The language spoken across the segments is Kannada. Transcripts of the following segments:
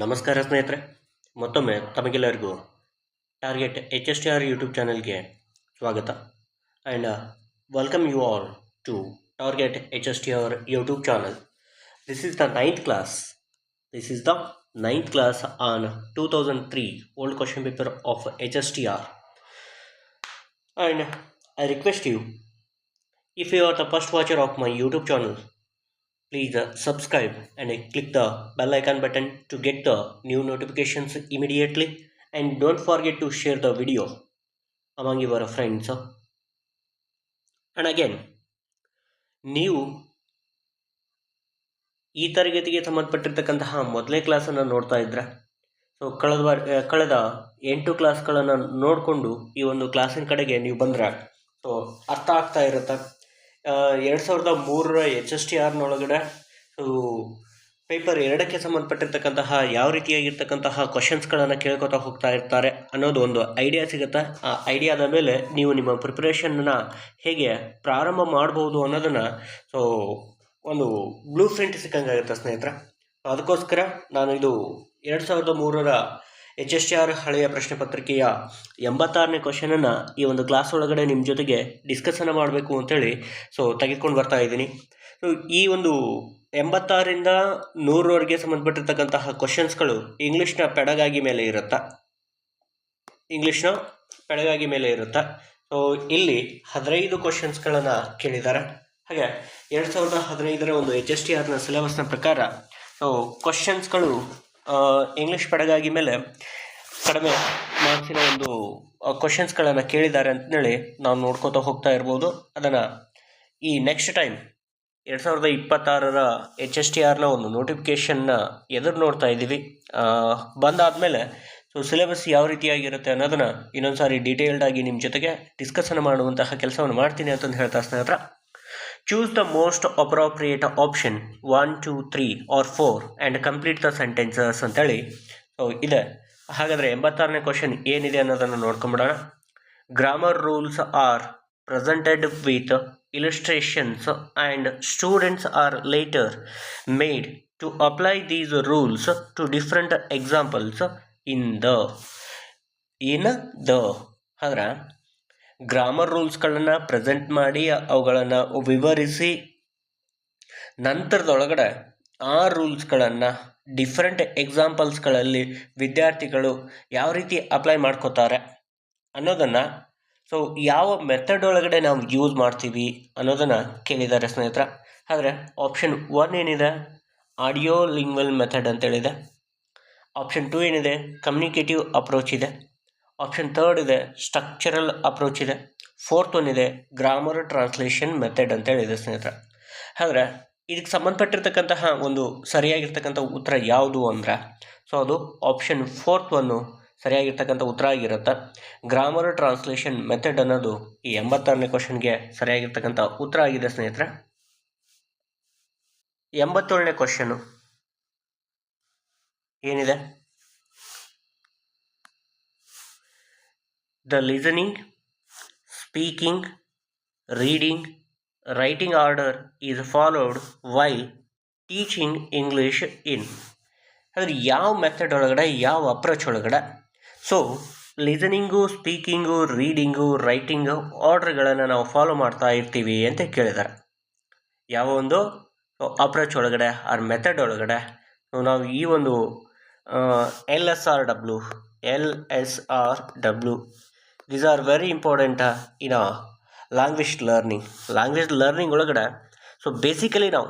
ನಮಸ್ಕಾರ ಸ್ನೇಹಿತರೆ, ಮತ್ತೊಮ್ಮೆ ತಮಗೆಲ್ಲರಿಗೂ ಟಾರ್ಗೆಟ್ HSTR ಯೂಟ್ಯೂಬ್ ಚಾನಲ್ಗೆ ಸ್ವಾಗತ. And welcome you all to target HSTR YouTube channel. This is the ninth class. This is the ninth class on 2003 old question paper of HSTR. And I request you, if you are the first watcher of my YouTube channel, please subscribe and click the bell icon button to get the new notifications immediately, and don't forget to share the video among your friends. And again, ನೀವು ಈ ತರಗತಿಗೆ ಸಂಬಂಧಪಟ್ಟಿರ್ತಕ್ಕಂತಹ ಮೊದಲನೇ ಕ್ಲಾಸನ್ನು ನೋಡ್ತಾ ಇದ್ರೆ, ಸೊ ಕಳೆದ 8 ಕ್ಲಾಸ್ಗಳನ್ನು ನೋಡಿಕೊಂಡು ಈ ಒಂದು ಕ್ಲಾಸಿನ ಕಡೆಗೆ ನೀವು ಬಂದರೆ ಸೊ ಅರ್ಥ ಆಗ್ತಾ ಇರುತ್ತೆ. 2003 HSTRನೊಳಗಡೆ ಸೊ ಪೇಪರ್ 2ಕ್ಕೆ ಸಂಬಂಧಪಟ್ಟಿರ್ತಕ್ಕಂತಹ ಯಾವ ರೀತಿಯಾಗಿರ್ತಕ್ಕಂತಹ ಕ್ವಶನ್ಸ್ಗಳನ್ನು ಕೇಳ್ಕೊತಾ ಹೋಗ್ತಾ ಇರ್ತಾರೆ ಅನ್ನೋದು ಒಂದು ಐಡಿಯಾ ಸಿಗುತ್ತೆ. ಆ ಐಡಿಯಾದ ಮೇಲೆ ನೀವು ನಿಮ್ಮ ಪ್ರಿಪ್ರೇಷನ್ನ ಹೇಗೆ ಪ್ರಾರಂಭ ಮಾಡ್ಬೋದು ಅನ್ನೋದನ್ನು ಸೊ ಒಂದು ಬ್ಲೂ ಪ್ರಿಂಟ್ ಸಿಕ್ಕಂಗಾಗುತ್ತೆ ಸ್ನೇಹಿತರೆ. ಅದಕ್ಕೋಸ್ಕರ ನಾನು ಇದು 2003 HSTR ಹಳೆಯ ಪ್ರಶ್ನೆ ಪತ್ರಿಕೆಯ 86ನೇ ಕ್ವಶನನ್ನು ಈ ಒಂದು ಕ್ಲಾಸ್ ಒಳಗಡೆ ನಿಮ್ಮ ಜೊತೆಗೆ ಡಿಸ್ಕಸನ್ನು ಮಾಡಬೇಕು ಅಂತೇಳಿ ಸೊ ತೆಗೆದುಕೊಂಡು ಬರ್ತಾ ಇದ್ದೀನಿ. ಸೊ ಈ ಒಂದು 86ರಿಂದ 100ರವರೆಗೆ ಸಂಬಂಧಪಟ್ಟಿರ್ತಕ್ಕಂತಹ ಕ್ವಶನ್ಸ್ಗಳು ಇಂಗ್ಲೀಷ್ನ ಪೆಡಗಾಗಿ ಮೇಲೆ ಇರುತ್ತೆ. ಸೊ ಇಲ್ಲಿ 15 ಕ್ವಶನ್ಸ್ಗಳನ್ನು ಕೇಳಿದ್ದಾರೆ. ಹಾಗೆ 2015ರ ಒಂದು HSTRನ ಸಿಲೆಬಸ್ನ ಪ್ರಕಾರ ಸೊ ಕ್ವಶನ್ಸ್ಗಳು ಇಂಗ್ಲೀಷ್ ಪೆಡಗಾಗಿ ಮೇಲೆ ಕಡಿಮೆ ಮಾರ್ಕ್ಸಿನ ಒಂದು ಕ್ವಶನ್ಸ್ಗಳನ್ನು ಕೇಳಿದ್ದಾರೆ ಅಂತೇಳಿ ನಾವು ನೋಡ್ಕೋತಾ ಹೋಗ್ತಾ ಇರ್ಬೋದು. ಅದನ್ನು ಈ ನೆಕ್ಸ್ಟ್ ಟೈಮ್ 2026ರ HSTRನ ಒಂದು ನೋಟಿಫಿಕೇಷನ್ನ ಎದುರು ನೋಡ್ತಾ ಇದ್ದೀವಿ. ಬಂದಾದಮೇಲೆ ಸೊ ಸಿಲೆಬಸ್ ಯಾವ ರೀತಿಯಾಗಿರುತ್ತೆ ಅನ್ನೋದನ್ನು ಇನ್ನೊಂದು ಸಾರಿ ಡೀಟೇಲ್ಡಾಗಿ ನಿಮ್ಮ ಜೊತೆಗೆ ಡಿಸ್ಕಸನ್ನು ಮಾಡುವಂತಹ ಕೆಲಸವನ್ನು ಮಾಡ್ತೀನಿ ಅಂತಂದು ಹೇಳ್ತಾ ಸ್ನೇಹಿತರ. Choose the most appropriate option 1, 2, 3 or 4 and complete the sentences ಅಂತೇಳಿ ಸೊ ಇದೆ. ಹಾಗಾದರೆ 86ನೇ ಕ್ವಶನ್ ಏನಿದೆ ಅನ್ನೋದನ್ನು ನೋಡ್ಕೊಂಬಿಡೋಣ. Grammar rules are presented with illustrations and students are later made to apply these rules to different examples in the ಅಂದ್ರೆ ಗ್ರಾಮರ್ ರೂಲ್ಸ್ಗಳನ್ನು ಪ್ರೆಸೆಂಟ್ ಮಾಡಿ ಅವುಗಳನ್ನು ವಿವರಿಸಿ ನಂತರದೊಳಗಡೆ ಆ ರೂಲ್ಸ್ಗಳನ್ನು ಡಿಫ್ರೆಂಟ್ ಎಕ್ಸಾಂಪಲ್ಸ್ಗಳಲ್ಲಿ ವಿದ್ಯಾರ್ಥಿಗಳು ಯಾವ ರೀತಿ ಅಪ್ಲೈ ಮಾಡ್ಕೋತಾರೆ ಅನ್ನೋದನ್ನು ಸೊ ಯಾವ ಮೆಥಡ್ ಒಳಗಡೆ ನಾವು ಯೂಸ್ ಮಾಡ್ತೀವಿ ಅನ್ನೋದನ್ನು ಕೇಳಿದ್ದಾರೆ ಸ್ನೇಹಿತರ. ಆದರೆ ಆಪ್ಷನ್ 1 ಏನಿದೆ ಆಡಿಯೋ ಲಿಂಗ್ವಲ್ ಮೆಥಡ್ ಅಂತೇಳಿದೆ. ಆಪ್ಷನ್ 2 ಏನಿದೆ ಕಮ್ಯುನಿಕೇಟಿವ್ ಅಪ್ರೋಚ್ ಇದೆ. ಆಪ್ಷನ್ 3 ಇದೆ ಸ್ಟ್ರಕ್ಚರಲ್ ಅಪ್ರೋಚ್ ಇದೆ. 4th ಒನ್ ಇದೆ ಗ್ರಾಮರ್ ಟ್ರಾನ್ಸ್ಲೇಷನ್ ಮೆಥಡ್ ಅಂತೇಳಿದೆ ಸ್ನೇಹಿತರ. ಆದರೆ ಇದಕ್ಕೆ ಸಂಬಂಧಪಟ್ಟಿರ್ತಕ್ಕಂತಹ ಒಂದು ಸರಿಯಾಗಿರ್ತಕ್ಕಂಥ ಉತ್ತರ ಯಾವುದು ಅಂದರೆ ಸೊ ಅದು ಆಪ್ಷನ್ 4th ಒನ್ನು ಸರಿಯಾಗಿರ್ತಕ್ಕಂಥ ಉತ್ತರ ಆಗಿರುತ್ತೆ. ಗ್ರಾಮರ್ ಟ್ರಾನ್ಸ್ಲೇಷನ್ ಮೆಥಡ್ ಅನ್ನೋದು ಈ 86ನೇ ಕ್ವಶನ್ಗೆ ಸರಿಯಾಗಿರ್ತಕ್ಕಂಥ ಉತ್ತರ ಆಗಿದೆ ಸ್ನೇಹಿತರೆ. 87ನೇ ಕ್ವಶನು ಏನಿದೆ, the listening, speaking, reading, writing order is followed while teaching English ಇನ್. ಅಂದರೆ ಯಾವ ಮೆಥಡ್ ಒಳಗಡೆ, ಯಾವ ಅಪ್ರೋಚ್ ಒಳಗಡೆ so listening, speaking, reading, writing ಆರ್ಡ್ರ್ಗಳನ್ನು ನಾವು ಫಾಲೋ ಮಾಡ್ತಾ ಇರ್ತೀವಿ ಅಂತ ಕೇಳಿದ್ದಾರೆ. ಯಾವ ಒಂದು ಅಪ್ರೋಚ್ ಒಳಗಡೆ ಆರ್ ಮೆಥಡ್ ಒಳಗಡೆ ನಾವು ಈ ಒಂದು LSRW these are very important in language learning ಒಳಗಡೆ. ಸೊ ಬೇಸಿಕಲಿ ನಾವು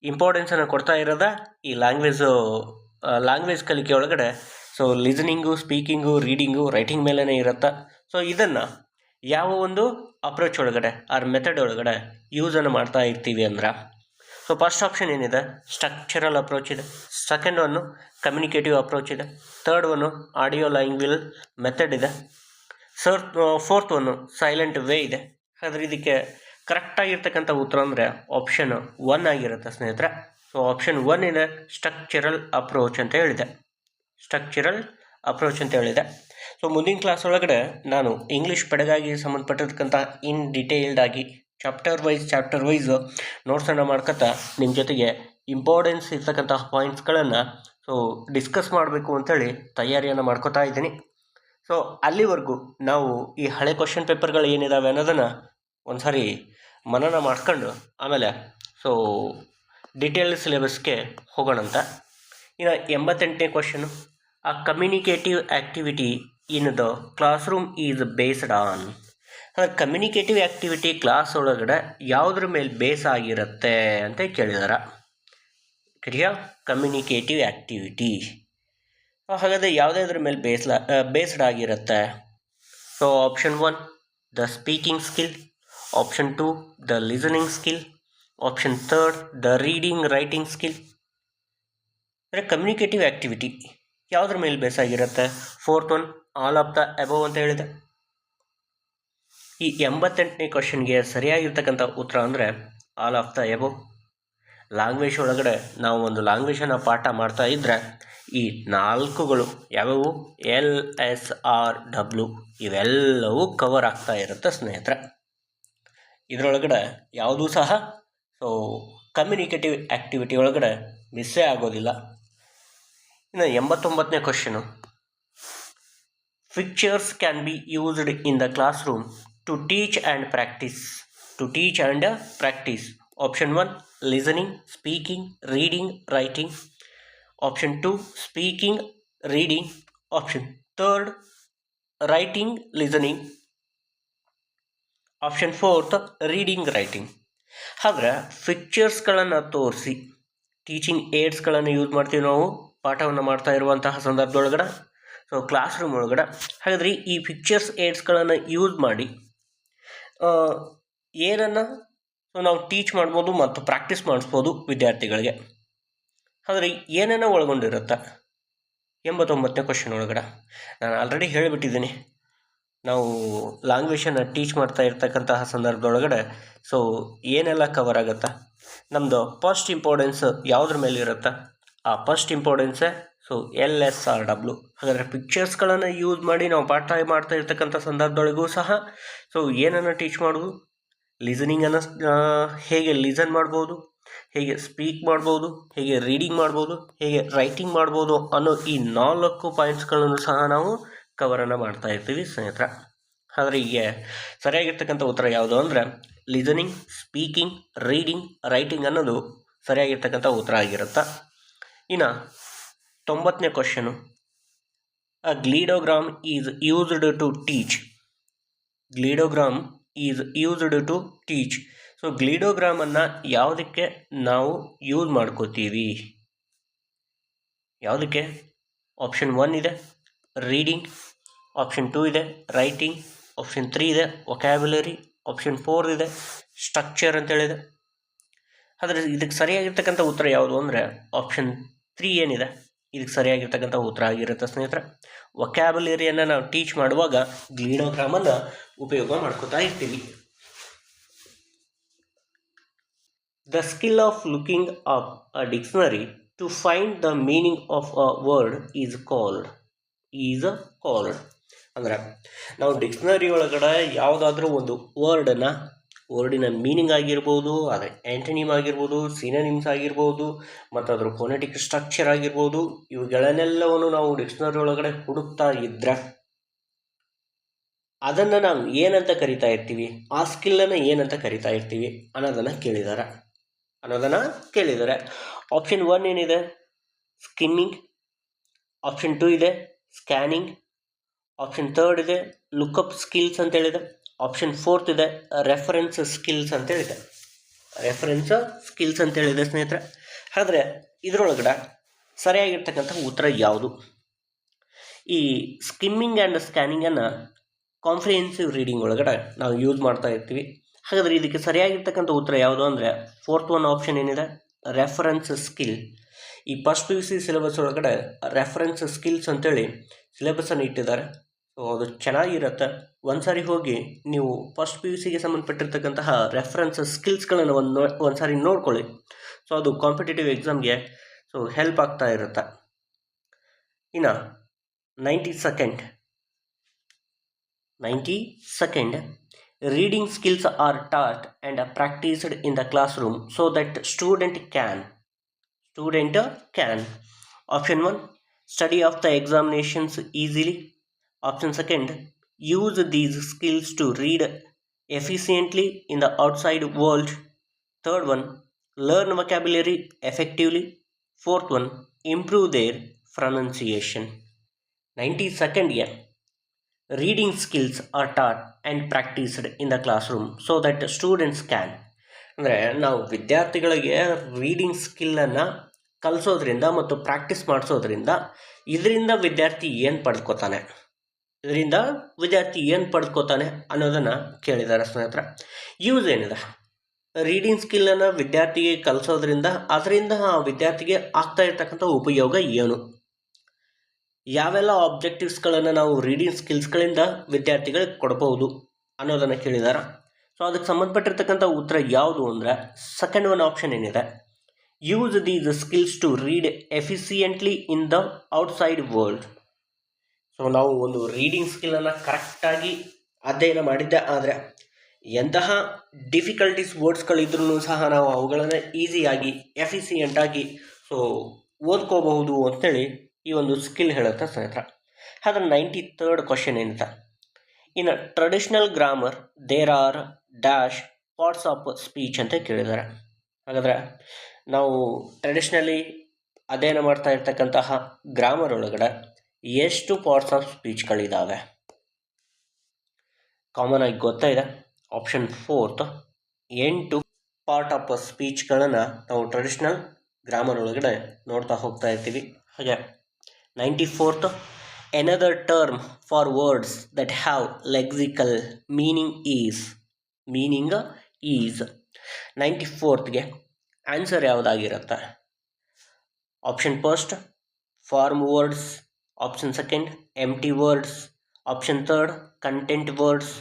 ಇಂಪಾರ್ಟೆನ್ಸನ್ನು ಕೊಡ್ತಾ ಇರೋದ ಈ ಲ್ಯಾಂಗ್ವೇಜ್ ಕಲಿಕೆ ಒಳಗಡೆ so listening, speaking, reading, writing ಮೇಲೇ ಇರುತ್ತೆ. ಸೊ ಇದನ್ನು ಯಾವ ಒಂದು ಅಪ್ರೋಚ್ ಒಳಗಡೆ ಆರ್ ಮೆಥಡ್ ಒಳಗಡೆ ಯೂಸನ್ನು ಮಾಡ್ತಾ ಇರ್ತೀವಿ ಅಂದ್ರೆ ಸೊ ಫಸ್ಟ್ ಆಪ್ಷನ್ ಏನಿದೆ ಸ್ಟ್ರಕ್ಚರಲ್ ಅಪ್ರೋಚ್ ಇದೆ. ಸೆಕೆಂಡ್ ಒನ್ನು ಕಮ್ಯುನಿಕೇಟಿವ್ ಅಪ್ರೋಚ್ ಇದೆ. Third one audio language method ಇದೆ. 4th ಒನ್ನು ಸೈಲೆಂಟ್ ವೇ ಇದೆ. ಆದರೆ ಇದಕ್ಕೆ ಕರೆಕ್ಟಾಗಿರ್ತಕ್ಕಂಥ ಉತ್ತರ ಅಂದರೆ ಆಪ್ಷನ್ 1 ಆಗಿರುತ್ತೆ ಸ್ನೇಹಿತರೆ. ಸೊ ಆಪ್ಷನ್ 1 ಇದೆ ಸ್ಟ್ರಕ್ಚರಲ್ ಅಪ್ರೋಚ್ ಅಂತ ಹೇಳಿದೆ. ಸೊ ಮುಂದಿನ ಕ್ಲಾಸ್ ಒಳಗಡೆ ನಾನು ಇಂಗ್ಲೀಷ್ ಪೆಡಗಾಗಿ ಸಂಬಂಧಪಟ್ಟಿರ್ತಕ್ಕಂಥ ಇನ್ ಡಿಟೇಲ್ಡಾಗಿ ಚಾಪ್ಟರ್ ವೈಸ್ ನೋಟ್ಸನ್ನು ಮಾಡ್ಕೊತಾ ನಿಮ್ಮ ಜೊತೆಗೆ ಇಂಪಾರ್ಟೆನ್ಸ್ ಇರ್ತಕ್ಕಂತಹ ಪಾಯಿಂಟ್ಸ್ಗಳನ್ನು ಸೊ ಡಿಸ್ಕಸ್ ಮಾಡಬೇಕು ಅಂತೇಳಿ ತಯಾರಿಯನ್ನು ಮಾಡ್ಕೋತಾ ಇದ್ದೀನಿ. ಸೊ ಅಲ್ಲಿವರೆಗೂ ನಾವು ಈ ಹಳೆ ಕ್ವಶನ್ ಪೇಪರ್ಗಳು ಏನಿದ್ದಾವೆ ಅನ್ನೋದನ್ನು ಒಂದು ಸಾರಿ ಮನನ ಮಾಡ್ಕೊಂಡು ಆಮೇಲೆ ಸೊ ಡಿಟೇಲ್ ಸಿಲೆಬಸ್ಗೆ ಹೋಗೋಣಂತ. ಇನ್ನು 88ನೇ ಕ್ವಶನು, ಆ communicative activity in the class room is based on. ಅಂದರೆ ಕಮ್ಯುನಿಕೇಟಿವ್ ಆ್ಯಕ್ಟಿವಿಟಿ ಕ್ಲಾಸ್ ಒಳಗಡೆ ಯಾವುದ್ರ ಮೇಲೆ ಬೇಸ್ ಆಗಿರುತ್ತೆ ಅಂತ ಕೇಳಿದಾರೆ. ಕ್ರಿಯಾ ಕಮ್ಯುನಿಕೇಟಿವ್ ಆ್ಯಕ್ಟಿವಿಟಿ ಹಾಗಾದರೆ ಯಾವುದಾದ್ರ ಮೇಲೆ ಬೇಸ್ಡ್ ಆಗಿರುತ್ತೆ? So option 1 the speaking skill, option 2 the listening skill, option 3 the reading writing skill. ಅಂದರೆ ಕಮ್ಯುನಿಕೇಟಿವ್ ಆ್ಯಕ್ಟಿವಿಟಿ ಯಾವುದ್ರ ಮೇಲೆ ಬೇಸ್ ಆಗಿರುತ್ತೆ? 4th one all of the above ಅಂತ ಹೇಳಿದೆ. ಈ 88ನೇ ಕ್ವಶನ್ಗೆ ಸರಿಯಾಗಿರ್ತಕ್ಕಂಥ ಉತ್ತರ ಅಂದರೆ all of the above. Language ಒಳಗಡೆ ನಾವು ಒಂದು ಲ್ಯಾಂಗ್ವೇಜನ್ನು ಪಾಠ ಮಾಡ್ತಾ ಇದ್ದರೆ ಈ 4ಗಳು ಯಾವ್ಯಾವು? LSRW ಇವೆಲ್ಲವೂ ಕವರ್ ಆಗ್ತಾ ಇರುತ್ತೆ ಸ್ನೇಹಿತರೆ. ಇದರೊಳಗಡೆ ಯಾವುದೂ ಸಹ ಸೊ ಕಮ್ಯುನಿಕೇಟಿವ್ ಆ್ಯಕ್ಟಿವಿಟಿ ಒಳಗಡೆ ಮಿಸ್ಸೇ ಆಗೋದಿಲ್ಲ. ಇನ್ನು 89ನೇ question, pictures can be used in the classroom to teach and practice. Option 1 listening, speaking, reading, writing. Option 2 speaking, reading. Option 3 writing, listening. Option 4 reading, writing. ಹಾಗೆ ಪಿಕ್ಚರ್ಸ್ಗಳನ್ನು ತೋರಿಸಿ ಟೀಚಿಂಗ್ ಏಡ್ಸ್ಗಳನ್ನು ಯೂಸ್ ಮಾಡ್ತೀವಿ ನಾವು ಪಾಠವನ್ನು ಮಾಡ್ತಾ ಇರುವಂತಹ ಸಂದರ್ಭದೊಳಗಡೆ, ಸೊ ಕ್ಲಾಸ್ ರೂಮ್ ಒಳಗಡೆ. ಹಾಗಾದರೆ ಈ ಪಿಕ್ಚರ್ಸ್ ಏಡ್ಸ್ಗಳನ್ನು ಯೂಸ್ ಮಾಡಿ ಏನನ್ನು ಸೊ ನಾವು ಟೀಚ್ ಮಾಡ್ಬೋದು ಮತ್ತು ಪ್ರಾಕ್ಟೀಸ್ ಮಾಡಿಸ್ಬೋದು ವಿದ್ಯಾರ್ಥಿಗಳಿಗೆ. ಆದರೆ ಏನನ್ನು ಒಳಗೊಂಡಿರುತ್ತೆ 89ನೇ ಕ್ವಶನ್ ಒಳಗಡೆ? ನಾನು ಆಲ್ರೆಡಿ ಹೇಳಿಬಿಟ್ಟಿದ್ದೀನಿ, ನಾವು ಲ್ಯಾಂಗ್ವೇಜನ್ನು ಟೀಚ್ ಮಾಡ್ತಾ ಇರ್ತಕ್ಕಂತಹ ಸಂದರ್ಭದೊಳಗಡೆ ಸೊ ಏನೆಲ್ಲ ಕವರ್ ಆಗುತ್ತೆ? ನಮ್ಮದು ಫಸ್ಟ್ ಇಂಪಾರ್ಟೆನ್ಸ್ ಯಾವುದ್ರ ಮೇಲೆ ಇರುತ್ತೆ? ಆ ಫಸ್ಟ್ ಇಂಪಾರ್ಟೆನ್ಸೇ ಸೊ LSRW. ಹಾಗಾದರೆ ಪಿಕ್ಚರ್ಸ್ಗಳನ್ನು ಯೂಸ್ ಮಾಡಿ ನಾವು ಪಾಠ ಮಾಡ್ತಾ ಇರ್ತಕ್ಕಂಥ ಸಂದರ್ಭದೊಳಗೂ ಸಹ ಸೊ ಏನನ್ನು ಟೀಚ್ ಮಾಡೋದು? ಲಿಸನಿಂಗನ್ನು ಹೇಗೆ ಲಿಸನ್ ಮಾಡ್ಬೋದು, ಹೇಗೆ ಸ್ಪೀಕ್ ಮಾಡ್ಬೋದು, ಹೇಗೆ ರೀಡಿಂಗ್ ಮಾಡ್ಬೋದು, ಹೇಗೆ ರೈಟಿಂಗ್ ಮಾಡ್ಬೋದು ಅನ್ನೋ ಈ 4 ಪಾಯಿಂಟ್ಸ್ಗಳನ್ನು ಸಹ ನಾವು ಕವರನ್ನು ಮಾಡ್ತಾ ಇರ್ತೀವಿ ಸ್ನೇಹಿತರೆ. ಆದರೆ ಈಗ ಸರಿಯಾಗಿರ್ತಕ್ಕಂಥ ಉತ್ತರ ಯಾವುದು ಅಂದರೆ ಲಿಸನಿಂಗ್, ಸ್ಪೀಕಿಂಗ್, ರೀಡಿಂಗ್, ರೈಟಿಂಗ್ ಅನ್ನೋದು ಸರಿಯಾಗಿರ್ತಕ್ಕಂಥ ಉತ್ತರ ಆಗಿರುತ್ತೆ. ಇನ್ನು 90ನೇ ಕ್ವಶನು, ಅ ಗ್ಲೀಡೋಗ್ರಾಮ್ ಈಸ್ ಯೂಸ್ಡ್ ಟು ಟೀಚ್. ಗ್ಲೀಡೋಗ್ರಾಮ್ is used to teach. So ಗ್ಲೀಡೋಗ್ರಾಮನ್ನು ಯಾವುದಕ್ಕೆ ನಾವು ಯೂಸ್ ಮಾಡ್ಕೋತೀವಿ? ಯಾವುದಕ್ಕೆ? ಆಪ್ಷನ್ 1 ಇದೆ ರೀಡಿಂಗ್, ಆಪ್ಷನ್ 2 ಇದೆ ರೈಟಿಂಗ್, ಆಪ್ಷನ್ 3 ಇದೆ ವೊಕ್ಯಾಬ್ಯುಲರಿ, ಆಪ್ಷನ್ 4 ಇದೆ ಸ್ಟ್ರಕ್ಚರ್ ಅಂತೇಳಿದೆ. ಆದರೆ ಇದಕ್ಕೆ ಸರಿಯಾಗಿರ್ತಕ್ಕಂಥ ಉತ್ತರ ಯಾವುದು ಅಂದರೆ ಆಪ್ಷನ್ 3 ಏನಿದೆ ಇದಕ್ಕೆ ಸರಿಯಾಗಿರ್ತಕ್ಕಂಥ ಉತ್ತರ ಆಗಿರುತ್ತೆ ಸ್ನೇಹಿತರೆ. ವೊಕ್ಯಾಬ್ಯುಲರಿಯನ್ನು ನಾವು ಟೀಚ್ ಮಾಡುವಾಗ ಗ್ಲೀಡೋಗ್ರಾಮನ್ನು ಉಪಯೋಗ ಮಾಡ್ಕೋತಾ ಇರ್ತೀವಿ. The skill of looking up a dictionary to find the meaning of a word is called. ಅಂದರೆ ನಾವು ಡಿಕ್ಷನರಿ ಒಳಗಡೆ ಯಾವುದಾದ್ರೂ ಒಂದು ವರ್ಡಿನ ಮೀನಿಂಗ್ ಆಗಿರ್ಬೋದು, ಅದರ ಆ್ಯಂಟನಿಮ್ ಆಗಿರ್ಬೋದು, ಸಿನೋನಿಮ್ಸ್ ಆಗಿರ್ಬೋದು, ಮತ್ತು ಅದರ ಫೋನೆಟಿಕ್ ಸ್ಟ್ರಕ್ಚರ್ ಆಗಿರ್ಬೋದು, ಇವುಗಳನ್ನೆಲ್ಲವನ್ನು ನಾವು ಡಿಕ್ಷನರಿ ಒಳಗಡೆ ಹುಡುಕ್ತಾ ಇದ್ದರೆ ಅದನ್ನು ನಾವು ಏನಂತ ಕರಿತಾ ಇರ್ತೀವಿ? ಆ ಸ್ಕಿಲ್ಲನ್ನು ಏನಂತ ಕರಿತಾ ಇರ್ತೀವಿ ಅನ್ನೋದನ್ನು ಕೇಳಿದ್ದಾರೆ. ಆಪ್ಷನ್ 1 ಏನಿದೆ ಸ್ಕಿಮ್ಮಿಂಗ್, ಆಪ್ಷನ್ 2 ಇದೆ ಸ್ಕ್ಯಾನಿಂಗ್, ಆಪ್ಷನ್ 3 ಇದೆ ಲುಕ್ಅಪ್ ಸ್ಕಿಲ್ಸ್ ಅಂತೇಳಿದೆ, ಆಪ್ಷನ್ 4 ಇದೆ ರೆಫರೆನ್ಸ್ ಸ್ಕಿಲ್ಸ್ ಅಂತೇಳಿದೆ. ಸ್ನೇಹಿತರೆ. ಆದರೆ ಇದರೊಳಗಡೆ ಸರಿಯಾಗಿರ್ತಕ್ಕಂಥ ಉತ್ತರ ಯಾವುದು? ಈ ಸ್ಕಿಮ್ಮಿಂಗ್ ಆ್ಯಂಡ್ ಸ್ಕ್ಯಾನಿಂಗನ್ನು ಕಾಂಪ್ರಿಹೆನ್ಸಿವ್ ರೀಡಿಂಗ್ ಒಳಗಡೆ ನಾವು ಯೂಸ್ ಮಾಡ್ತಾ ಇರ್ತೀವಿ. ಹಾಗಾದರೆ ಇದಕ್ಕೆ ಸರಿಯಾಗಿರ್ತಕ್ಕಂಥ ಉತ್ತರ ಯಾವುದು ಅಂದರೆ 4th ಒನ್ ಆಪ್ಷನ್ ಏನಿದೆ ರೆಫರೆನ್ಸ್ ಸ್ಕಿಲ್. ಈ ಫಸ್ಟ್ PUC ಸಿಲೆಬಸ್ ಒಳಗಡೆ ರೆಫರೆನ್ಸ್ ಸ್ಕಿಲ್ಸ್ ಅಂತೇಳಿ ಸಿಲೆಬಸನ್ನು ಇಟ್ಟಿದ್ದಾರೆ. ಸೊ ಅದು ಚೆನ್ನಾಗಿರುತ್ತೆ. ಒಂದು ಸಾರಿ ಹೋಗಿ ನೀವು ಫಸ್ಟ್ PUCಗೆ ಸಂಬಂಧಪಟ್ಟಿರ್ತಕ್ಕಂತಹ ರೆಫರೆನ್ಸ್ ಸ್ಕಿಲ್ಸ್ಗಳನ್ನು ಒಂದು ಸಾರಿ ನೋಡ್ಕೊಳ್ಳಿ. ಸೊ ಅದು ಕಾಂಪಿಟೇಟಿವ್ ಎಕ್ಸಾಮ್ಗೆ ಸೊ ಹೆಲ್ಪ್ ಆಗ್ತಾ ಇರುತ್ತೆ. ಇನ್ನು 92nd reading skills are taught and practiced in the classroom so that student can Option 1, study of the examinations easily. Option 2, use these skills to read efficiently in the outside world. Third one, learn vocabulary effectively. Fourth one, improve their pronunciation. 92nd year, reading skills are taught and practiced in the classroom so that students can, ಅಂದರೆ ನಾವು ವಿದ್ಯಾರ್ಥಿಗಳಿಗೆ ರೀಡಿಂಗ್ ಸ್ಕಿಲ್ಲನ್ನು ಕಲಿಸೋದ್ರಿಂದ ಮತ್ತು ಪ್ರಾಕ್ಟೀಸ್ ಮಾಡಿಸೋದ್ರಿಂದ ಇದರಿಂದ ವಿದ್ಯಾರ್ಥಿ ಏನು ಪಡೆದುಕೋತಾನೆ ಅನ್ನೋದನ್ನು ಕೇಳಿದ್ದಾರೆ ಸ್ನೇಹಿತರೆ. ಯೂಸ್ ಏನಿದೆ, ರೀಡಿಂಗ್ ಸ್ಕಿಲ್ಲನ್ನು ವಿದ್ಯಾರ್ಥಿಗೆ ಕಲಿಸೋದ್ರಿಂದ ಅದರಿಂದ ಆ ವಿದ್ಯಾರ್ಥಿಗೆ ಆಗ್ತಾ ಇರ್ತಕ್ಕಂಥ ಉಪಯೋಗ ಏನು, ಯಾವೆಲ್ಲ ಆಬ್ಜೆಕ್ಟಿವ್ಸ್ಗಳನ್ನು ನಾವು ರೀಡಿಂಗ್ ಸ್ಕಿಲ್ಸ್ಗಳಿಂದ ವಿದ್ಯಾರ್ಥಿಗಳಿಗೆ ಕೊಡ್ಬೋದು ಅನ್ನೋದನ್ನು ಕೇಳಿದ್ದಾರೆ. ಸೊ ಅದಕ್ಕೆ ಸಂಬಂಧಪಟ್ಟಿರ್ತಕ್ಕಂಥ ಉತ್ತರ ಯಾವುದು ಅಂದರೆ ಸೆಕೆಂಡ್ ಒನ್ ಆಪ್ಷನ್ ಏನಿದೆ, use these skills to read efficiently in the outside world. So ನಾವು ಒಂದು ರೀಡಿಂಗ್ ಸ್ಕಿಲ್ಲನ್ನು ಕರೆಕ್ಟಾಗಿ ಅಧ್ಯಯನ ಮಾಡಿದ್ದೆ ಆದರೆ ಎಂತಹ ಡಿಫಿಕಲ್ಟೀಸ್ ವರ್ಡ್ಸ್ಗಳಿದ್ರೂ ಸಹ ನಾವು ಅವುಗಳನ್ನು ಈಸಿಯಾಗಿ ಎಫಿಸಿಯೆಂಟಾಗಿ ಸೊ ಓದ್ಕೋಬಹುದು ಅಂತೇಳಿ ಈ ಒಂದು ಸ್ಕಿಲ್ ಹೇಳುತ್ತೆ ಸ್ನೇಹಿತರೆ. ಹಾಗಾದ್ರೆ 93rd ಕ್ವಶನ್ ಏನಿದೆ, in traditional grammar there are dash parts of speech ಅಂತ ಕೇಳಿದ್ದಾರೆ. ಹಾಗಾದರೆ ನಾವು ಟ್ರೆಡಿಷ್ನಲಿ ಅಧ್ಯಯನ ಮಾಡ್ತಾ ಇರ್ತಕ್ಕಂತಹ ಗ್ರಾಮರ್ ಒಳಗಡೆ ಎಷ್ಟು ಪಾರ್ಟ್ಸ್ ಆಫ್ ಸ್ಪೀಚ್ಗಳಿದ್ದಾವೆ? ಕಾಮನ್ ಆಗಿ ಗೊತ್ತಾಯಿದೆ, ಆಪ್ಷನ್ 4th 8 ಪಾರ್ಟ್ ಆಫ್ ಸ್ಪೀಚ್ಗಳನ್ನು ನಾವು ಟ್ರೆಡಿಷ್ನಲ್ ಗ್ರಾಮರ್ ಒಳಗಡೆ ನೋಡ್ತಾ ಹೋಗ್ತಾ ಇರ್ತೀವಿ. ಹಾಗೆ 94th, another term for words that have lexical meaning is. 94th answer ಯಾವುದಾಗಿರುತ್ತೆ? Option first form words, option second empty words, option third content words,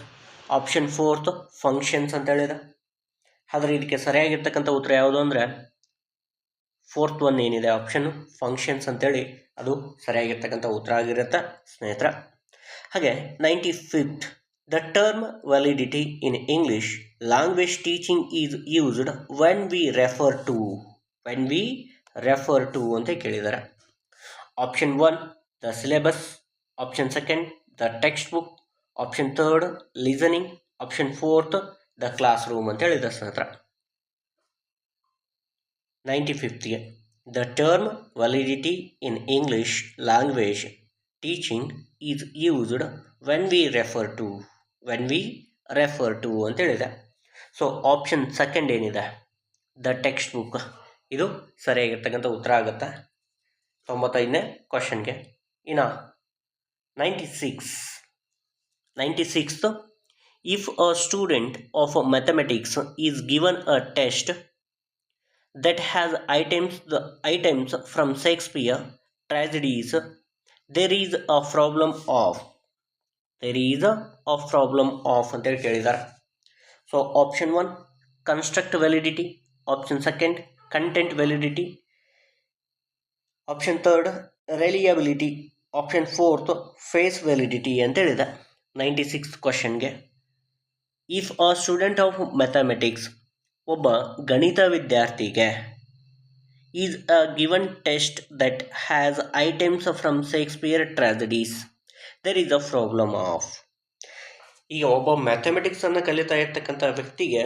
option 4th functions ಅಂತ ಹೇಳಿದೆ. ಆದರೆ ಇದಕ್ಕೆ ಸರಿಯಾಗಿರ್ತಕ್ಕಂಥ ಉತ್ತರ ಯಾವುದು ಅಂದರೆ 4th ಒನ್ ಏನಿದೆ ಆಪ್ಷನ್ ಫಂಕ್ಷನ್ಸ್ ಅಂತೇಳಿ ಅದು ಸರಿಯಾಗಿರ್ತಕ್ಕಂಥ ಉತ್ತರ ಆಗಿರುತ್ತೆ ಸ್ನೇಹಿತರ. ಹಾಗೆ 95th, the term validity in English language teaching is used when we refer to ಅಂತ ಕೇಳಿದ್ದಾರೆ. Option 1 the syllabus, option second the textbook, option third listening, option 4th the classroom ಅಂತ ಹೇಳಿದ ಸ್ನೇಹಿತರ. 95th, the term validity in English language teaching is used when we refer to ಅಂತ ಹೇಳಿದೆ. ಸೊ ಆಪ್ಷನ್ ಸೆಕೆಂಡ್ ಏನಿದೆ ದ ಟೆಕ್ಸ್ಟ್ ಬುಕ್, ಇದು ಸರಿಯಾಗಿರ್ತಕ್ಕಂಥ ಉತ್ತರ ಆಗುತ್ತೆ 95ನೇ ಕ್ವಶನ್ಗೆ. ಇನ್ನು 96th, if a student of mathematics is given a test that has items from Shakespeare tragedies, there is a problem of ಅಂತ ಹೇಳಿ ಕೇಳಿದ್ದಾರೆ. So option 1 construct validity, option second content validity, option third reliability, option 4th face validity ಅಂತ ಹೇಳಿದೆ. 96th ಕ್ವಶನ್ಗೆ, if a student of mathematics, ಒಬ್ಬ ಗಣಿತ ವಿದ್ಯಾರ್ಥಿಗೆ, is a given test that has items from Shakespeare tragedies, there is a problem of. ಈಗ ಒಬ್ಬ ಮ್ಯಾಥಮೆಟಿಕ್ಸನ್ನು ಕಲಿತಾ ಇರ್ತಕ್ಕಂಥ ವ್ಯಕ್ತಿಗೆ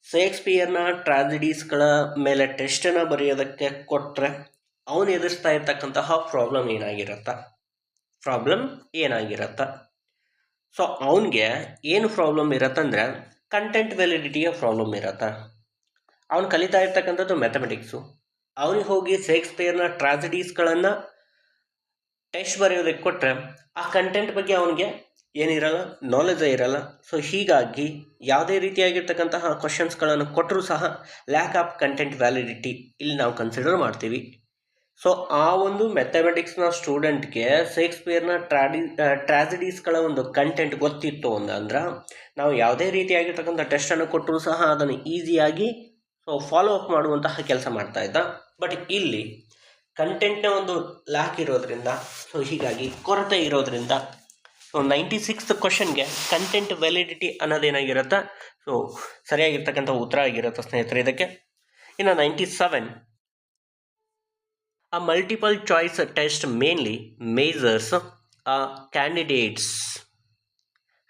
ಶೇಕ್ಸ್ಪಿಯರ್ನ ಟ್ರಾಜಿಡೀಸ್ಗಳ ಮೇಲೆ ಟೆಸ್ಟನ್ನು ಬರೆಯೋದಕ್ಕೆ ಕೊಟ್ಟರೆ ಅವನು ಎದುರಿಸ್ತಾ ಇರ್ತಕ್ಕಂತಹ ಪ್ರಾಬ್ಲಮ್ ಏನಾಗಿರತ್ತ? ಸೊ ಅವನಿಗೆ ಏನು ಪ್ರಾಬ್ಲಮ್ ಇರತ್ತಂದರೆ ಕಂಟೆಂಟ್ ವ್ಯಾಲಿಡಿಟಿಯ ಪ್ರಾಬ್ಲಮ್ ಇರತ್ತೆ. ಅವನು ಕಲಿತಾ ಇರ್ತಕ್ಕಂಥದ್ದು ಮ್ಯಾಥಮೆಟಿಕ್ಸು, ಅವನಿಗೆ ಹೋಗಿ ಶೇಕ್ಸ್ಪಿಯರ್ನ ಟ್ರಾಜಿಡೀಸ್ಗಳನ್ನು ಟೆಸ್ಟ್ ಬರೆಯೋದಕ್ಕೆ ಕೊಟ್ಟರೆ ಆ ಕಂಟೆಂಟ್ ಬಗ್ಗೆ ಅವನಿಗೆ ಏನಿರಲ್ಲ, ನಾಲೆಜೇ ಇರಲ್ಲ. ಸೊ ಹೀಗಾಗಿ ಯಾವುದೇ ರೀತಿಯಾಗಿರ್ತಕ್ಕಂತಹ ಕ್ವಶನ್ಸ್ಗಳನ್ನು ಕೊಟ್ಟರೂ ಸಹ ಲ್ಯಾಕ್ ಆಫ್ ಕಂಟೆಂಟ್ ವ್ಯಾಲಿಡಿಟಿ ಇಲ್ಲಿ ನಾವು ಕನ್ಸಿಡರ್ ಮಾಡ್ತೀವಿ. ಸೊ ಆ ಒಂದು ಮ್ಯಾಥಮೆಟಿಕ್ಸ್ನ ಸ್ಟೂಡೆಂಟ್ಗೆ ಶೇಕ್ಸ್ಪಿಯರ್ನ ಟ್ರಾಜಿಡೀಸ್ಗಳ ಒಂದು ಕಂಟೆಂಟ್ ಗೊತ್ತಿತ್ತು ಅಂದ್ರೆ ನಾವು ಯಾವುದೇ ರೀತಿಯಾಗಿರ್ತಕ್ಕಂಥ ಟೆಸ್ಟನ್ನು ಕೊಟ್ಟರೂ ಸಹ ಅದನ್ನು ಈಸಿಯಾಗಿ ಫಾಲೋ ಅಪ್ ಮಾಡುವಂತಹ ಕೆಲಸ ಮಾಡ್ತಾ ಇದ್ದ. ಬಟ್ ಇಲ್ಲಿ ಕಂಟೆಂಟ್ನ ಒಂದು ಲ್ಯಾಕ್ ಇರೋದ್ರಿಂದ, ಸೊ ಹೀಗಾಗಿ ಕೊರತೆ ಇರೋದ್ರಿಂದ, ಸೊ 96th ಕ್ವಶನ್ಗೆ ಕಂಟೆಂಟ್ ವ್ಯಾಲಿಡಿಟಿ ಅನ್ನೋದೇನಾಗಿರುತ್ತೆ, ಸೊ ಸರಿಯಾಗಿರ್ತಕ್ಕಂಥ ಉತ್ತರ ಆಗಿರುತ್ತೆ ಸ್ನೇಹಿತರೆ ಇದಕ್ಕೆ. ಇನ್ನು 97, A multiple choice test mainly measures a candidate's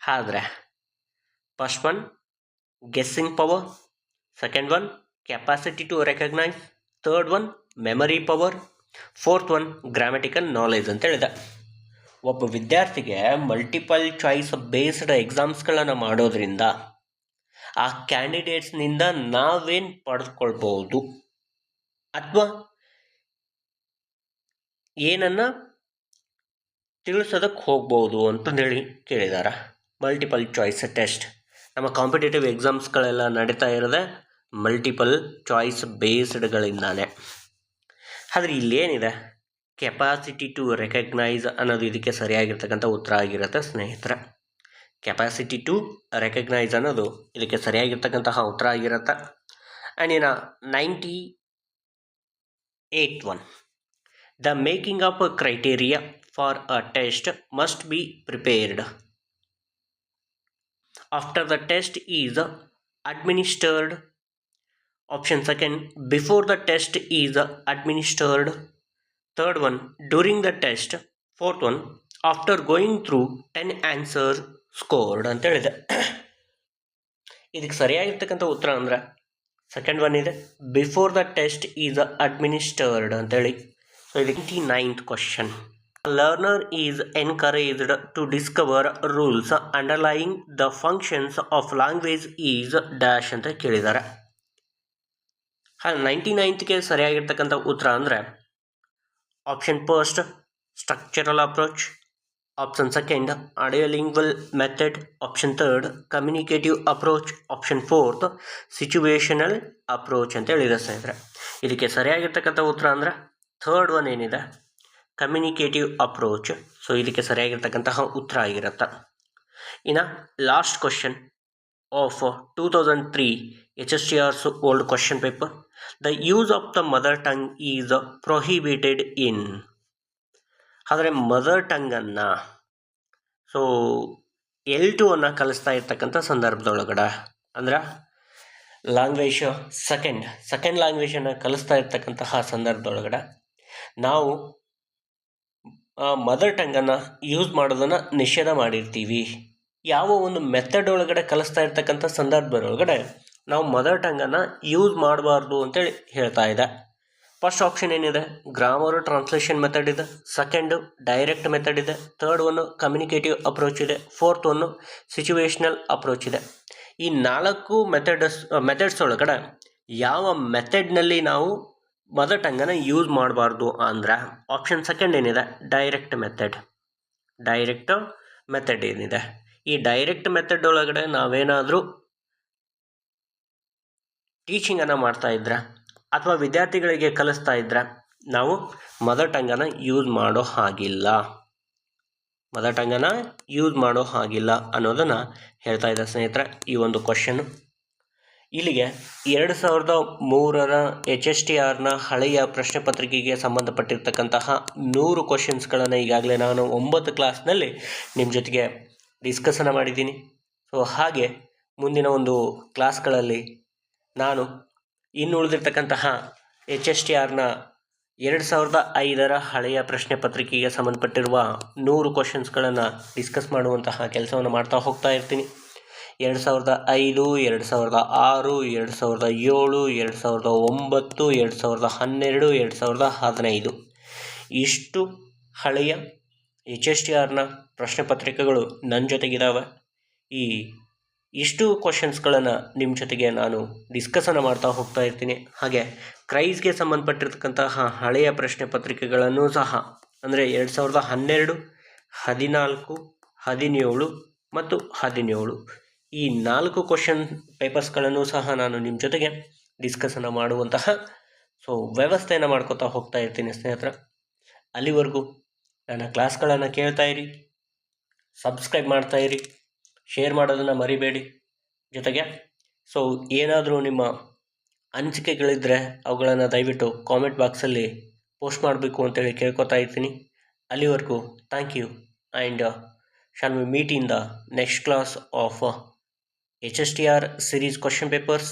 ಆದರೆ first one guessing power, second one capacity to recognise, third one memory power, fourth one grammatical knowledge ಅಂತ ಹೇಳಿದೆ. ಒಬ್ಬ ವಿದ್ಯಾರ್ಥಿಗೆ ಮಲ್ಟಿಪಲ್ ಚಾಯ್ಸ್ ಬೇಸ್ಡ್ ಎಕ್ಸಾಮ್ಸ್ಗಳನ್ನು ಮಾಡೋದ್ರಿಂದ ಆ ಕ್ಯಾಂಡಿಡೇಟ್ಸ್ನಿಂದ ನಾವೇನು ಪಡೆದುಕೊಳ್ಬೋದು ಅಥವಾ ಏನನ್ನು ತಿಳಿಸೋದಕ್ಕೆ ಹೋಗ್ಬೋದು ಅಂತಂದೇಳಿ ಕೇಳಿದ್ದಾರೆ. ಮಲ್ಟಿಪಲ್ ಚಾಯ್ಸ್ ಟೆಸ್ಟ್ ನಮ್ಮ ಕಾಂಪಿಟೇಟಿವ್ ಎಕ್ಸಾಮ್ಸ್ಗಳೆಲ್ಲ ನಡೀತಾ ಇರೋದೆ ಮಲ್ಟಿಪಲ್ ಚಾಯ್ಸ್ ಬೇಸ್ಡ್ಗಳಿಂದಾನೆ. ಆದರೆ ಇಲ್ಲೇನಿದೆ, ಕೆಪಾಸಿಟಿ ಟು ರೆಕಗ್ನೈಸ್ ಅನ್ನೋದು ಇದಕ್ಕೆ ಸರಿಯಾಗಿರ್ತಕ್ಕಂಥ ಉತ್ತರ ಆಗಿರುತ್ತೆ ಸ್ನೇಹಿತರೆ. ಕೆಪಾಸಿಟಿ ಟು ರೆಕಗ್ನೈಸ್ ಅನ್ನೋದು ಇದಕ್ಕೆ ಸರಿಯಾಗಿರ್ತಕ್ಕಂತಹ ಉತ್ತರ ಆಗಿರುತ್ತೆ. ಆ್ಯಂಡ್ ಇನ್ನು 98 one, the making up criteria for a test must be prepared after the test is administered. Option second, before the test is administered. Third one, during the test. Fourth one, after going through 10 answers scored ಅಂತ ಹೇಳಿದೆ. ಇದಕ್ಕೆ ಸರಿಯಾಗಿರ್ತಕ್ಕಂಥ ಉತ್ತರ ಅಂದ್ರೆ ಸೆಕೆಂಡ್ ಒನ್ ಇದೆ, before the test is administered ಅಂತೇಳಿ. ಸೊ ಇದಕ್ಕೆ 99th question. Learner is encouraged to discover rules underlying the functions of language is dash ಅಂತ ಕೇಳಿದ್ದಾರೆ. 99th ಸರಿಯಾಗಿರ್ತಕ್ಕಂಥ ಉತ್ತರ ಅಂದರೆ option first structural approach, option second audiolingual method, option third communicative approach, option fourth situational approach ಅಂತ ಹೇಳಿದೆ ಸ್ನೇಹಿತರೆ. ಇದಕ್ಕೆ ಸರಿಯಾಗಿರ್ತಕ್ಕಂಥ ಉತ್ತರ ಅಂದರೆ ಥರ್ಡ್ ಒನ್ ಏನಿದೆ, ಕಮ್ಯುನಿಕೇಟಿವ್ ಅಪ್ರೋಚ್. ಸೊ ಇದಕ್ಕೆ ಸರಿಯಾಗಿರ್ತಕ್ಕಂತಹ ಉತ್ತರ ಆಗಿರುತ್ತೆ. ಇನ್ನು last question of 2003 HSTR's old question paper. The use of the mother tongue is prohibited in. ಆದರೆ ಮದರ್ ಟಂಗನ್ನು ಸೊ L2 ಅನ್ನು ಕಲಿಸ್ತಾ ಇರ್ತಕ್ಕಂಥ ಸಂದರ್ಭದೊಳಗಡೆ, ಅಂದ್ರೆ ಲ್ಯಾಂಗ್ವೇಜ್ ಸೆಕೆಂಡ್ ಲ್ಯಾಂಗ್ವೇಜನ್ನು ಕಲಿಸ್ತಾ ಇರ್ತಕ್ಕಂತಹ ಸಂದರ್ಭದೊಳಗಡೆ ನಾವು ಮದರ್ ಟಂಗನ್ನು ಯೂಸ್ ಮಾಡೋದನ್ನು ನಿಷೇಧ ಮಾಡಿರ್ತೀವಿ. ಯಾವ ಒಂದು ಮೆಥಡ್ ಒಳಗಡೆ ಕಲಿಸ್ತಾ ಇರ್ತಕ್ಕಂಥ ಸಂದರ್ಭದೊಳಗಡೆ ನಾವು ಮದರ್ ಟಂಗನ್ನು ಯೂಸ್ ಮಾಡಬಾರ್ದು ಅಂತೇಳಿ ಹೇಳ್ತಾ ಇದೆ. ಫಸ್ಟ್ ಆಪ್ಷನ್ ಏನಿದೆ, ಗ್ರಾಮರ್ ಟ್ರಾನ್ಸ್ಲೇಷನ್ ಮೆಥಡ್ ಇದೆ, ಸೆಕೆಂಡು ಡೈರೆಕ್ಟ್ ಮೆಥಡ್ ಇದೆ, ಥರ್ಡ್ ಒನ್ನು ಕಮ್ಯುನಿಕೇಟಿವ್ ಅಪ್ರೋಚ್ ಇದೆ, ಫೋರ್ತ್ ಒನ್ನು ಸಿಚುವೇಶನಲ್ ಅಪ್ರೋಚ್ ಇದೆ. ಈ 4 ಮೆಥಡ್ಸ್ ಒಳಗಡೆ ಯಾವ ಮೆಥಡ್ನಲ್ಲಿ ನಾವು ಮದರ್ ಟಂಗನ್ನು ಯೂಸ್ ಮಾಡಬಾರ್ದು ಅಂದ್ರೆ ಆಪ್ಷನ್ ಸೆಕೆಂಡ್ ಏನಿದೆ, ಡೈರೆಕ್ಟ್ ಮೆಥಡ್ ಏನಿದೆ, ಈ ಡೈರೆಕ್ಟ್ ಮೆಥಡ್ ಒಳಗಡೆ ನಾವೇನಾದರೂ ಟೀಚಿಂಗನ್ನು ಮಾಡ್ತಾ ಇದ್ರೆ ಅಥವಾ ವಿದ್ಯಾರ್ಥಿಗಳಿಗೆ ಕಲಿಸ್ತಾ ಇದ್ರೆ ನಾವು ಮದರ್ ಟಂಗನ್ನು ಯೂಸ್ ಮಾಡೋ ಹಾಗಿಲ್ಲ ಅನ್ನೋದನ್ನು ಹೇಳ್ತಾ ಇದೆ ಸ್ನೇಹಿತರೆ ಈ ಒಂದು ಕ್ವಶನ್ನು. ಇಲ್ಲಿಗೆ 2003 HSTRನ ಹಳೆಯ ಪ್ರಶ್ನೆ ಪತ್ರಿಕೆಗೆ ಸಂಬಂಧಪಟ್ಟಿರ್ತಕ್ಕಂತಹ 100 ಕ್ವಶನ್ಸ್ಗಳನ್ನು ಈಗಾಗಲೇ ನಾನು 9 ಕ್ಲಾಸ್ನಲ್ಲಿ ನಿಮ್ಮ ಜೊತೆಗೆ ಡಿಸ್ಕಸನ್ನು ಮಾಡಿದ್ದೀನಿ. ಸೊ ಹಾಗೆ ಮುಂದಿನ ಒಂದು ಕ್ಲಾಸ್ಗಳಲ್ಲಿ ನಾನು ಇನ್ನು ಉಳಿದಿರ್ತಕ್ಕಂತಹ HSTRನ 2005 ಹಳೆಯ ಪ್ರಶ್ನೆ ಪತ್ರಿಕೆಗೆ ಸಂಬಂಧಪಟ್ಟಿರುವ 100 ಕ್ವಶನ್ಸ್ಗಳನ್ನು ಡಿಸ್ಕಸ್ ಮಾಡುವಂತಹ ಕೆಲಸವನ್ನು ಮಾಡ್ತಾ ಹೋಗ್ತಾ ಇರ್ತೀನಿ. 2005, 2006, 2007, 2009, 2012, 2015 ಇಷ್ಟು ಹಳೆಯ HSTRನ ಪ್ರಶ್ನೆ ಪತ್ರಿಕೆಗಳು ನನ್ನ ಜೊತೆಗಿದ್ದಾವೆ. ಇಷ್ಟು ಕ್ವಶನ್ಸ್ಗಳನ್ನು ನಿಮ್ಮ ಜೊತೆಗೆ ನಾನು ಡಿಸ್ಕಸನ್ನು ಮಾಡ್ತಾ ಹೋಗ್ತಾ ಇರ್ತೀನಿ. ಹಾಗೆ ಕ್ರೈಸ್ಗೆ ಸಂಬಂಧಪಟ್ಟಿರ್ತಕ್ಕಂತಹ ಹಳೆಯ ಪ್ರಶ್ನೆ ಪತ್ರಿಕೆಗಳನ್ನು ಸಹ ಅಂದರೆ 2012, 14, 17 ಮತ್ತು 17 ಈ 4 ಕ್ವಶನ್ ಪೇಪರ್ಸ್ಗಳನ್ನು ಸಹ ನಾನು ನಿಮ್ಮ ಜೊತೆಗೆ ಡಿಸ್ಕಸನ್ನು ಮಾಡುವಂತಹ ವ್ಯವಸ್ಥೆಯನ್ನು ಮಾಡ್ಕೋತಾ ಹೋಗ್ತಾ ಇರ್ತೀನಿ ಸ್ನೇಹಿತರೆ. ಅಲ್ಲಿವರೆಗೂ ನನ್ನ ಕ್ಲಾಸ್ಗಳನ್ನು ಕೇಳ್ತಾ ಇರಿ, ಸಬ್ಸ್ಕ್ರೈಬ್ ಮಾಡ್ತಾ ಇರಿ, ಶೇರ್ ಮಾಡೋದನ್ನು ಮರಿಬೇಡಿ. ಜೊತೆಗೆ ಏನಾದರೂ ನಿಮ್ಮ ಅನಿಸಿಕೆಗಳಿದ್ದರೆ ಅವುಗಳನ್ನು ದಯವಿಟ್ಟು ಕಾಮೆಂಟ್ ಬಾಕ್ಸಲ್ಲಿ ಪೋಸ್ಟ್ ಮಾಡಬೇಕು ಅಂತೇಳಿ ಕೇಳ್ಕೊತಾ ಇರ್ತೀನಿ. ಅಲ್ಲಿವರೆಗೂ thank you and shall we meet in the next class of HSTR series question papers.